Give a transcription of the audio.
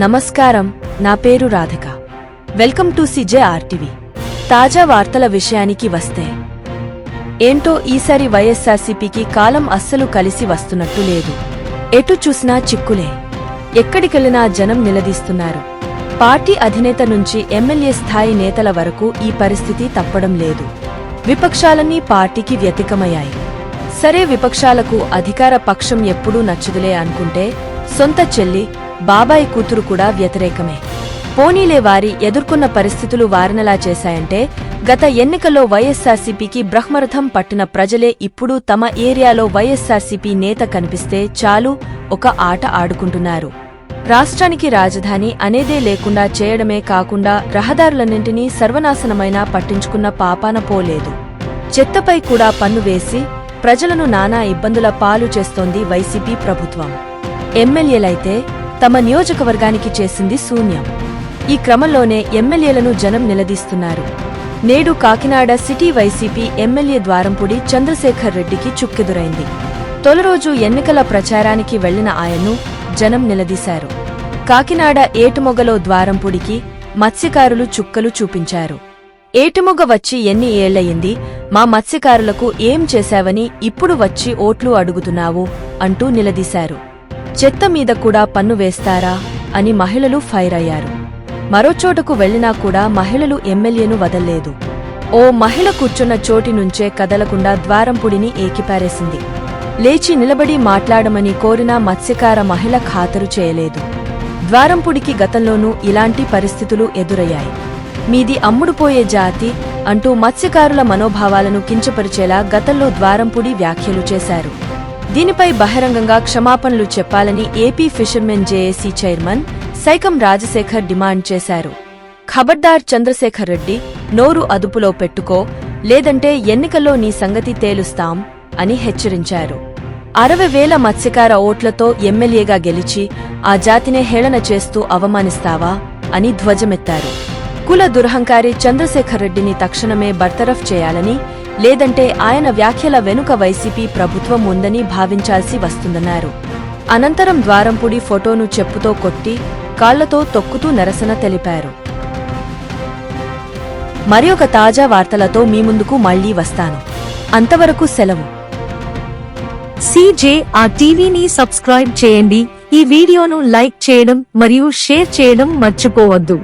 నమస్కారం, నా పేరు రాధిక. Welcome to CJRTV. తాజా వార్తల విషయానికి వస్తే, ఏంటో ఈసారి వైఎస్ఆర్సీపీకి కాలం అస్సలు కలిసి వస్తున్నట్టు లేదు. ఎటు చూసినా చిక్కులే. ఎక్కడికెళ్లినా జనం నిలదీస్తున్నారు. పార్టీ అధినేత నుంచి ఎమ్మెల్యే స్థాయి నేతల వరకు ఈ పరిస్థితి తప్పడం లేదు. విపక్షాలన్నీ పార్టీకి వ్యతిరేకమయ్యాయి. సరే, విపక్షాలకు అధికార పక్షం ఎప్పుడూ నచ్చదులే అనుకుంటే, సొంత చెల్లి, బాబాయి కూతురు కూడా వ్యతిరేకమే. పోనీలే, వారి ఎదుర్కొన్న పరిస్థితులు వారినలా చేశాయంటే, గత ఎన్నికల్లో వైఎస్ఆర్సీపీకి బ్రహ్మరథం పట్టిన ప్రజలే ఇప్పుడు తమ ఏరియాలో వైఎస్ఆర్సీపీ నేత కనిపిస్తే చాలు ఒక ఆట ఆడుకుంటున్నారు. రాష్ట్రానికి రాజధాని అనేదే లేకుండా చేయడమే కాకుండా రహదారులన్నింటినీ సర్వనాశనమైనా పట్టించుకున్న పాపాన పోలేదు. చెత్తపై కూడా పన్ను వేసి ప్రజలను నానా ఇబ్బందుల పాలు చేస్తోంది వైసీపీ ప్రభుత్వం. ఎమ్మెల్యేలైతే తమ నియోజకవర్గానికి చేసింది శూన్యం. ఈ క్రమంలోనే ఎమ్మెల్యేలను జనం నిలదీస్తున్నారు. నేడు Kakinada city YCP MLA Dwarampudi Chandrasekhar రెడ్డికి చుక్కెదురైంది. తొలిరోజు ఎన్నికల ప్రచారానికి వెళ్లిన ఆయన్ను జనం నిలదీశారు. కాకినాడ ఏటుమొగలో ద్వారంపూడికి మత్స్యకారులు చుక్కలు చూపించారు. ఏటుమొగ వచ్చి ఎన్ని ఏళ్లయింది, మా మత్స్యకారులకు ఏం చేశావని ఇప్పుడు వచ్చి ఓట్లు అడుగుతున్నావు అంటూ నిలదీశారు. చెత్త మీద కూడా పన్ను వేస్తారా అని మహిళలు ఫైర్ అయ్యారు. మరోచోటకు వెళ్లినా కూడా మహిళలు ఎమ్మెల్యేను వదల్లేదు. ఓ మహిళ కూర్చున్న చోటి నుంచే కదలకుండా ద్వారంపూడిని ఏకిపారేసింది. లేచి నిలబడి మాట్లాడమని కోరినా మత్స్యకార మహిళ ఖాతరు చేయలేదు. ద్వారంపూడికి గతంలోనూ ఇలాంటి పరిస్థితులు ఎదురయ్యాయి. మీది అమ్ముడుపోయే జాతి అంటూ మత్స్యకారుల మనోభావాలను కించపరిచేలా గతంలో ద్వారంపూడి వ్యాఖ్యలు చేశారు. దీనిపై బహిరంగంగా క్షమాపణలు చెప్పాలని AP fishermen JAC chairman Saikam Rajasekhar demand చేశారు. ఖబర్దార్ చంద్రశేఖర్ రెడ్డి, నోరు అదుపులో పెట్టుకో, లేదంటే ఎన్నికల్లో నీ సంగతి తేలుస్తాం అని హెచ్చరించారు. 60,000 మత్స్యకార ఓట్లతో ఎమ్మెల్యేగా గెలిచి ఆ జాతినే హేళన చేస్తూ అవమానిస్తావా అని ధ్వజమెత్తారు. కుల దురహంకారి చంద్రశేఖర్ రెడ్డిని తక్షణమే బర్తరఫ్ చేయాలని, లేదంటే ఆయన వ్యాఖ్యల వెనుక వైసీపీ ప్రభుత్వం ఉందని భావించాల్సి వస్తుందన్నారు. అనంతరం ద్వారంపూడి ఫోటోను చెప్పుతో కొట్టి, కాళ్లతో తొక్కుతూ నిరసన తెలిపారు. మరి ఒక తాజా వార్తలతో మీ ముందుకు మళ్లీ వస్తాను. అంతవరకు సెలవు. CJRTVని సబ్స్క్రైబ్ చేయండి. ఈ వీడియోను లైక్ చేయడం మరియు షేర్ చేయడం మర్చిపోవద్దు.